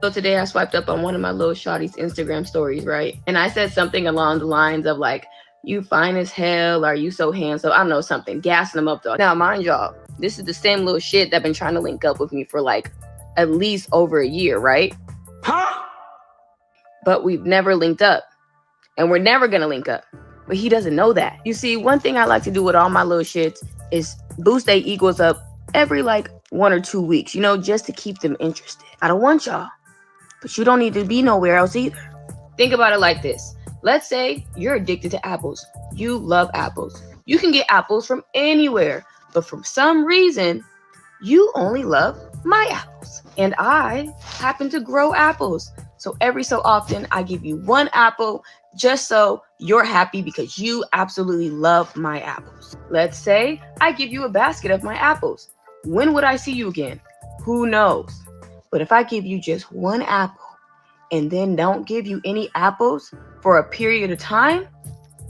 So today I swiped up on one of my little shawty's Instagram stories, right? And I said something along the lines of like, you fine as hell, are you so handsome? I don't know, something, gassing them up though. Now, mind y'all, this is the same little shit that been trying to link up with me for like at least over a year, right? Huh? But we've never linked up. And we're never gonna link up. But he doesn't know that. You see, one thing I like to do with all my little shits is boost their egos up every like 1 or 2 weeks, just to keep them interested. I don't want y'all, but you don't need to be nowhere else either. Think about it like this. Let's say you're addicted to apples. You love apples. You can get apples from anywhere, but for some reason, you only love my apples. And I happen to grow apples. So every so often, I give you one apple just so you're happy because you absolutely love my apples. Let's say I give you a basket of my apples. When would I see you again? Who knows? But if I give you just one apple and then don't give you any apples for a period of time,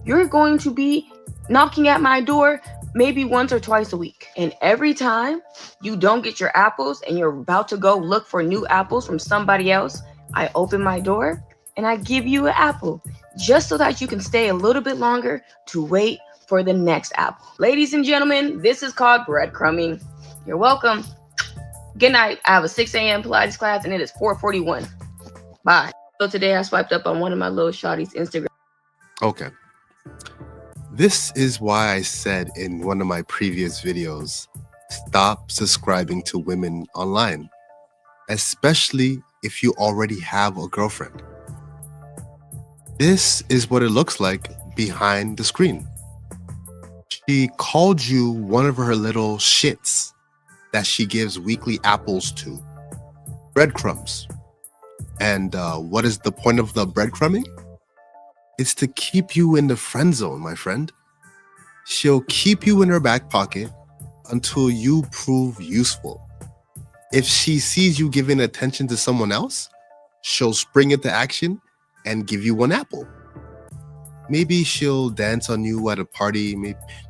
you're going to be knocking at my door maybe once or twice a week. And every time you don't get your apples and you're about to go look for new apples from somebody else, I open my door and I give you an apple just so that you can stay a little bit longer to wait for the next apple. Ladies and gentlemen, this is called breadcrumbing. You're welcome. Good night. I have a 6 a.m. Pilates class and it is 4:41. Bye. So today I swiped up on one of my little shawty's Instagram. Okay. This is why I said in one of my previous videos, stop subscribing to women online, especially if you already have a girlfriend. This is what it looks like behind the screen. She called you one of her little shits that she gives weekly apples to. Breadcrumbs. And what is the point of the breadcrumbing? It's to keep you in the friend zone, my friend. She'll keep you in her back pocket until you prove useful. If she sees you giving attention to someone else, she'll spring into action and give you one apple. Maybe she'll dance on you at a party.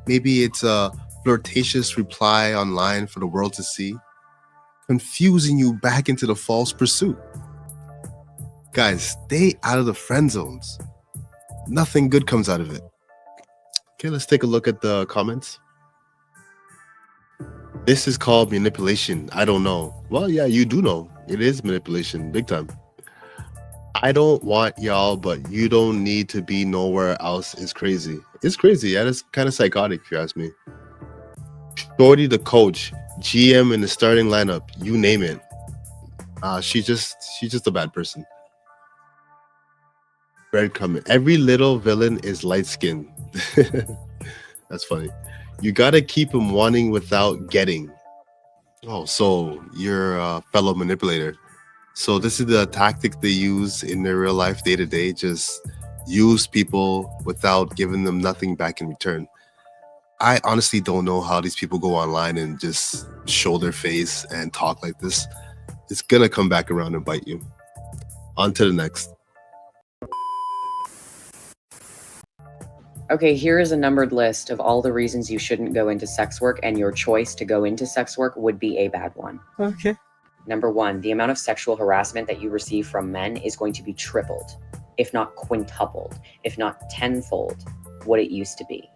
Maybe it's a flirtatious reply online for the world to see, confusing you back into the false pursuit. Guys, stay out of the friend zones. Nothing good comes out of it. Okay, let's take a look at the comments. This is called manipulation. I don't know. Well, yeah, you do know. It is manipulation, big time. I don't want y'all, but you don't need to be nowhere else is crazy. It's crazy. Yeah, it's kind of psychotic if you ask me. Shorty the coach, GM in the starting lineup, you name it. She's just a bad person. Breadcrumbing. Every little villain is light skinned. That's funny. You gotta keep him wanting without getting. Oh, so you're a fellow manipulator. So this is the tactic they use in their real life day to day. Just use people without giving them nothing back in return. I honestly don't know how these people go online and just show their face and talk like this. It's gonna come back around and bite you. On to the next. Okay, here is a numbered list of all the reasons you shouldn't go into sex work, and your choice to go into sex work would be a bad one. Okay. Number 1, the amount of sexual harassment that you receive from men is going to be tripled, if not quintupled, if not tenfold what it used to be.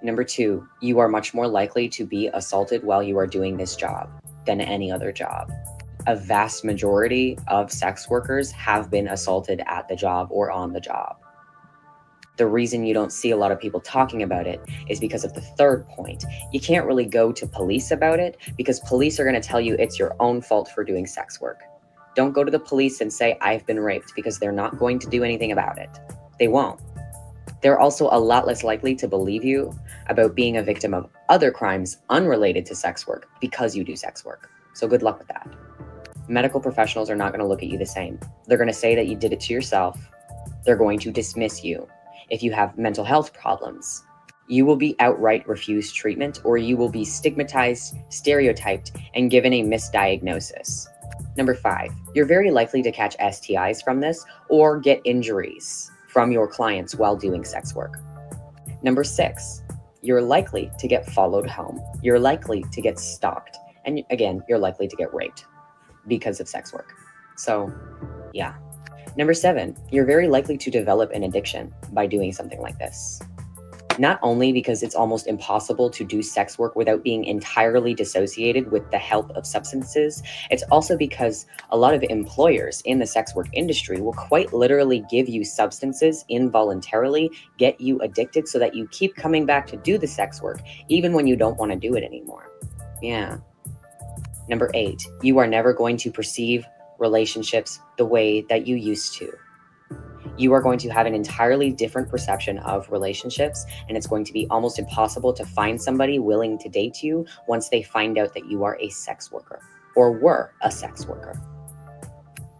Number 2, you are much more likely to be assaulted while you are doing this job than any other job. A vast majority of sex workers have been assaulted at the job or on the job. The reason you don't see a lot of people talking about it is because of the third point. You can't really go to police about it because police are going to tell you it's your own fault for doing sex work. Don't go to the police and say, I've been raped, because they're not going to do anything about it. They won't. They're also a lot less likely to believe you about being a victim of other crimes unrelated to sex work because you do sex work. So good luck with that. Medical professionals are not going to look at you the same. They're going to say that you did it to yourself. They're going to dismiss you. If you have mental health problems, you will be outright refused treatment, or you will be stigmatized, stereotyped, and given a misdiagnosis. Number 5, you're very likely to catch STIs from this or get injuries from your clients while doing sex work. Number 6, you're likely to get followed home. You're likely to get stalked. And again, you're likely to get raped because of sex work. So, yeah. Number 7, you're very likely to develop an addiction by doing something like this. Not only because it's almost impossible to do sex work without being entirely dissociated with the help of substances, it's also because a lot of employers in the sex work industry will quite literally give you substances involuntarily, get you addicted so that you keep coming back to do the sex work, even when you don't want to do it anymore. Yeah. Number 8, you are never going to perceive relationships the way that you used to. You are going to have an entirely different perception of relationships, and it's going to be almost impossible to find somebody willing to date you once they find out that you are a sex worker or were a sex worker.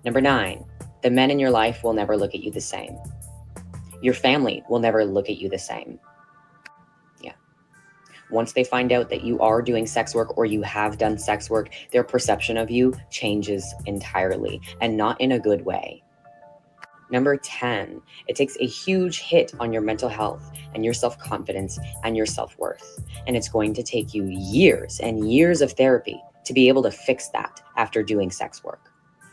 Number 9, the men in your life will never look at you the same. Your family will never look at you the same. Yeah. Once they find out that you are doing sex work or you have done sex work, their perception of you changes entirely, and not in a good way. Number 10, it takes a huge hit on your mental health and your self-confidence and your self-worth. And it's going to take you years and years of therapy to be able to fix that after doing sex work.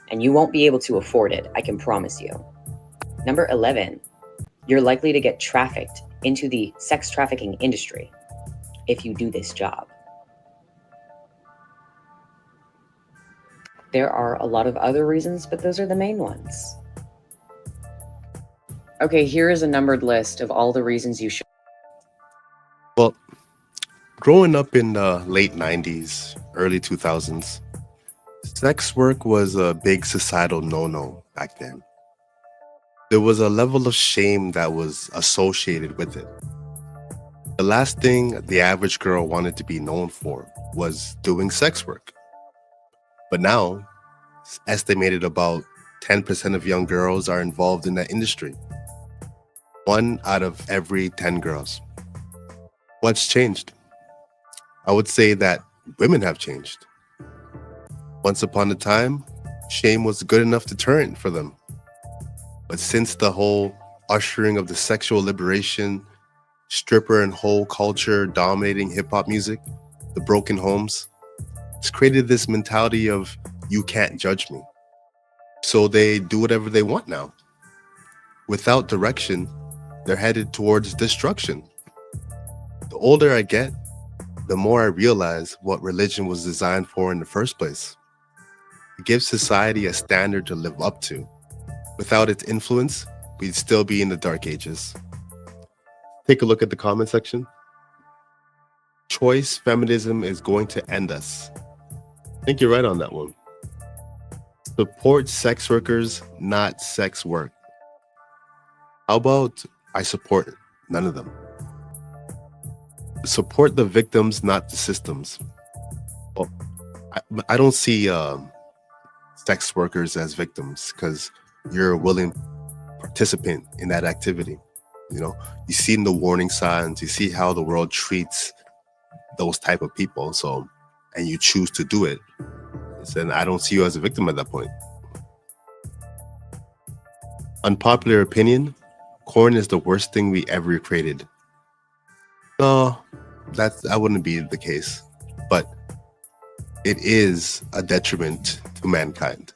And you won't be able to afford it, I can promise you. Number 11, you're likely to get trafficked into the sex trafficking industry if you do this job. There are a lot of other reasons, but those are the main ones. Okay, here is a numbered list of all the reasons you should. Well, growing up in the late 90s, early 2000s, sex work was a big societal no-no back then. There was a level of shame that was associated with it. The last thing the average girl wanted to be known for was doing sex work. But now, it's estimated about 10% of young girls are involved in that industry. 1 out of every 10 girls. What's changed? I would say that women have changed. Once upon a time, shame was good enough deterrent for them. But since the whole ushering of the sexual liberation, stripper and whole culture dominating hip-hop music, the broken homes, it's created this mentality of you can't judge me. So they do whatever they want now. Without direction, they're headed towards destruction. The older I get, the more I realize what religion was designed for in the first place. It gives society a standard to live up to. Without its influence, we'd still be in the dark ages. Take a look at the comment section. Choice feminism is going to end us. I think you're right on that one. Support sex workers, not sex work. How about I support none of them? Support the victims, not the systems. Well, I don't see sex workers as victims because you're a willing participant in that activity. You know, you see in the warning signs, you see how the world treats those type of people. So, and you choose to do it. Then I don't see you as a victim at that point. Unpopular opinion, corn is the worst thing we ever created. No, that wouldn't be the case. But it is a detriment to mankind.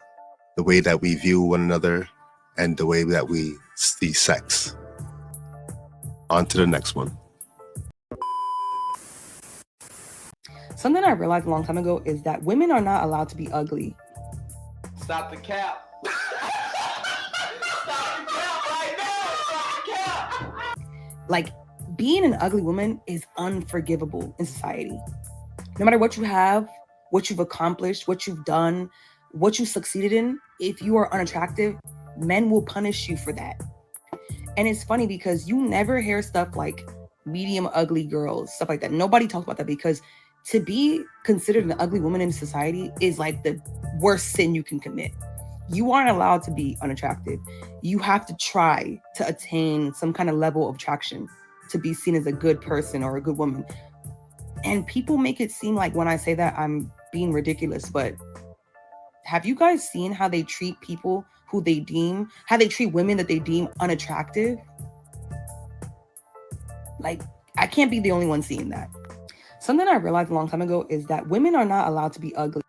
The way that we view one another and the way that we see sex. On to the next one. Something I realized a long time ago is that women are not allowed to be ugly. Stop the cap. Stop the cap right now. Stop the cap. Like, being an ugly woman is unforgivable in society. No matter what you have, what you've accomplished, what you've done, what you succeeded in, if you are unattractive, men will punish you for that. And it's funny because you never hear stuff like medium ugly girls, stuff like that. Nobody talks about that because to be considered an ugly woman in society is like the worst sin you can commit. You aren't allowed to be unattractive. You have to try to attain some kind of level of attraction to be seen as a good person or a good woman. And people make it seem like when I say that I'm being ridiculous, but have you guys seen how they treat people how they treat women that they deem unattractive? Like, I can't be the only one seeing that. Something I realized a long time ago is that women are not allowed to be ugly.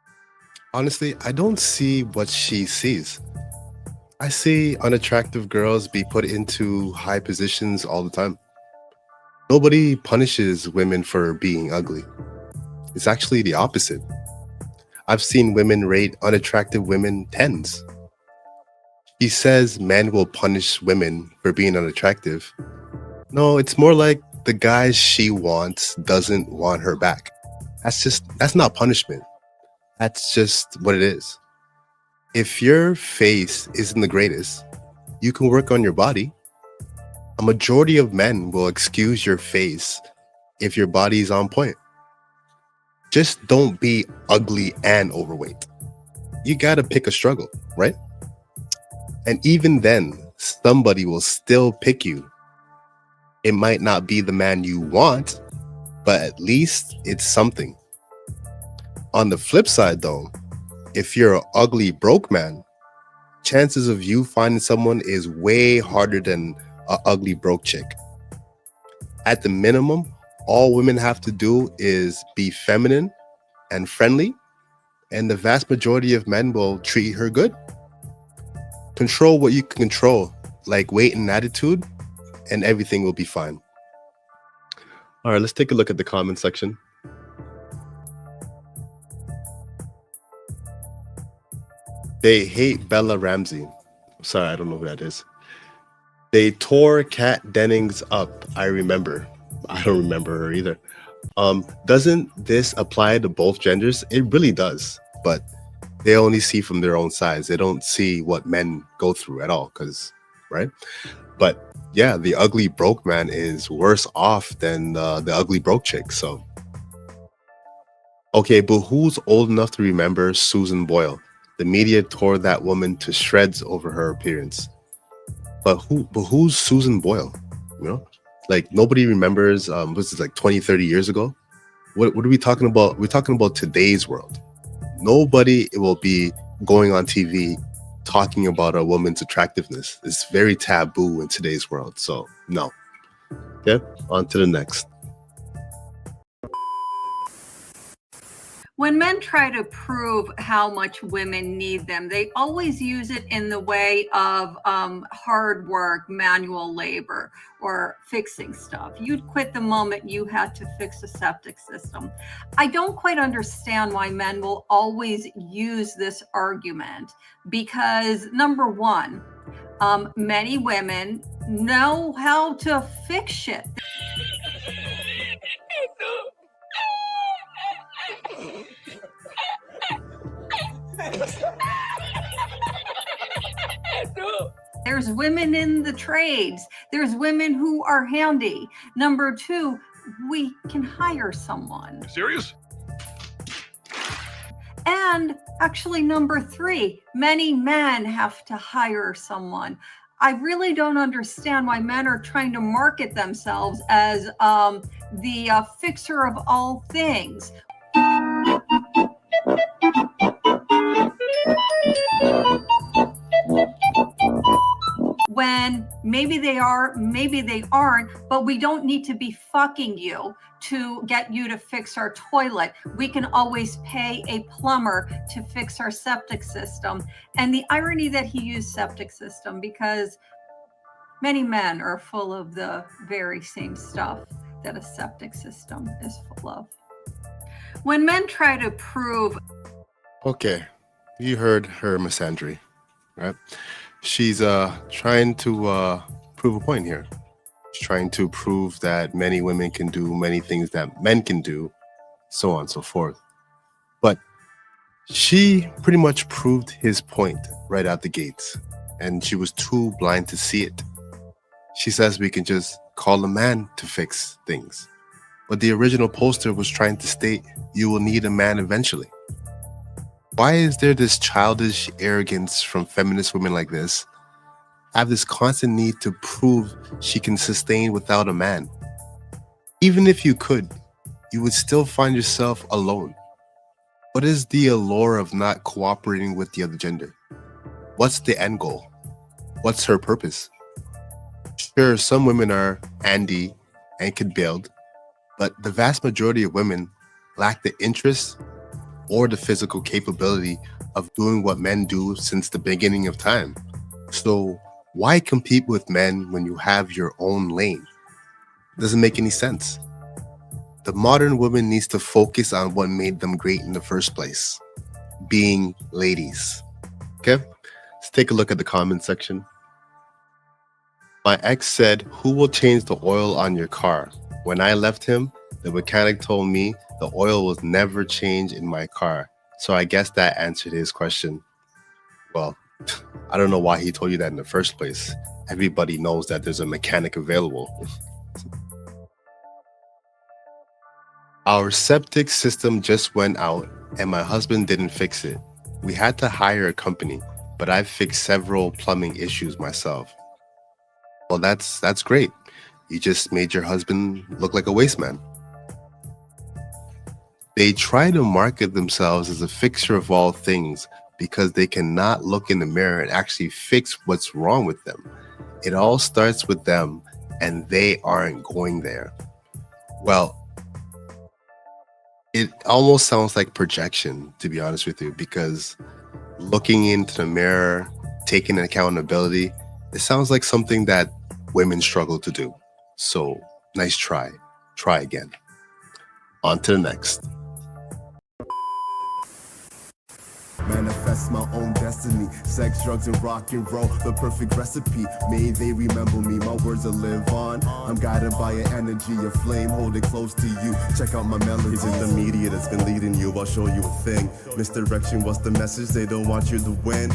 Honestly, I don't see what she sees. I see unattractive girls be put into high positions all the time. Nobody punishes women for being ugly. It's actually the opposite. I've seen women rate unattractive women tens. She says men will punish women for being unattractive. No, it's more like the guy she wants doesn't want her back. That's not punishment. That's just what it is. If your face isn't the greatest, you can work on your body. A majority of men will excuse your face if your body is on point. Just don't be ugly and overweight. You gotta pick a struggle, right? And even then, somebody will still pick you. It might not be the man you want, but at least it's something. On the flip side, though, if you're an ugly broke man, chances of you finding someone is way harder than an ugly broke chick. At the minimum, all women have to do is be feminine and friendly, and the vast majority of men will treat her good. Control what you can control, like weight and attitude, and everything will be fine. All right, let's take a look at the comment section. They hate Bella Ramsey. Sorry, I don't know who that is. They tore Kat Dennings up. I remember. I don't remember her either. Doesn't this apply to both genders? It really does, but they only see from their own sides. They don't see what men go through at all, right? But yeah, the ugly broke man is worse off than the ugly broke chick. So, okay, but who's old enough to remember Susan Boyle? The media tore that woman to shreds over her appearance. But who's Susan Boyle? You know, like nobody remembers. Was it like 20, 30 years ago? What are we talking about? We're talking about today's world. Nobody will be going on TV talking about a woman's attractiveness. It's very taboo in today's world. So no. Okay, on to the next. When men try to prove how much women need them, they always use it in the way of hard work, manual labor, or fixing stuff. You'd quit the moment you had to fix a septic system. I don't quite understand why men will always use this argument because, number one, many women know how to fix shit. There's women in the trades. There's women who are handy. Number two, we can hire someone. Serious? And actually, number three, many men have to hire someone. I really don't understand why men are trying to market themselves as the fixer of all things. When maybe they are, maybe they aren't, but we don't need to be fucking you to get you to fix our toilet. We can always pay a plumber to fix our septic system. And the irony that he used septic system, because many men are full of the very same stuff that a septic system is full of. When men try to prove... Okay, you heard her misandry, right? She's trying to prove a point here. She's trying to prove that many women can do many things that men can do, so on and so forth. But she pretty much proved his point right out the gates, and she was too blind to see it. She says we can just call a man to fix things. But the original poster was trying to state you will need a man eventually. Why is there this childish arrogance from feminist women like this? Have this constant need to prove she can sustain without a man. Even if you could, you would still find yourself alone. What is the allure of not cooperating with the other gender? What's the end goal? What's her purpose? Sure, some women are handy and can build, but the vast majority of women lack the interest or the physical capability of doing what men do since the beginning of time. So why compete with men when you have your own lane? Doesn't make any sense. The modern woman needs to focus on what made them great in the first place, being ladies. Okay, let's take a look at the comment section. My ex said, "Who will change the oil on your car?" When I left him, the mechanic told me the oil was never changed in my car. So I guess that answered his question. Well, I don't know why he told you that in the first place. Everybody knows that there's a mechanic available. Our septic system just went out and my husband didn't fix it. We had to hire a company, but I've fixed several plumbing issues myself. Well, that's great. You just made your husband look like a waste man. They try to market themselves as a fixer of all things because they cannot look in the mirror and actually fix what's wrong with them. It all starts with them and they aren't going there. Well, it almost sounds like projection, to be honest with you, because looking into the mirror, taking accountability, it sounds like something that women struggle to do. So nice try. Try again. On to the next. Manifest my own destiny. Sex, drugs, and rock and roll, the perfect recipe. May they remember me, my words will live on. I'm guided by an energy, a flame, hold it close to you. Check out my melodies. Is it the media that's been leading you? I'll show you a thing. Misdirection, what's the message? They don't want you to win.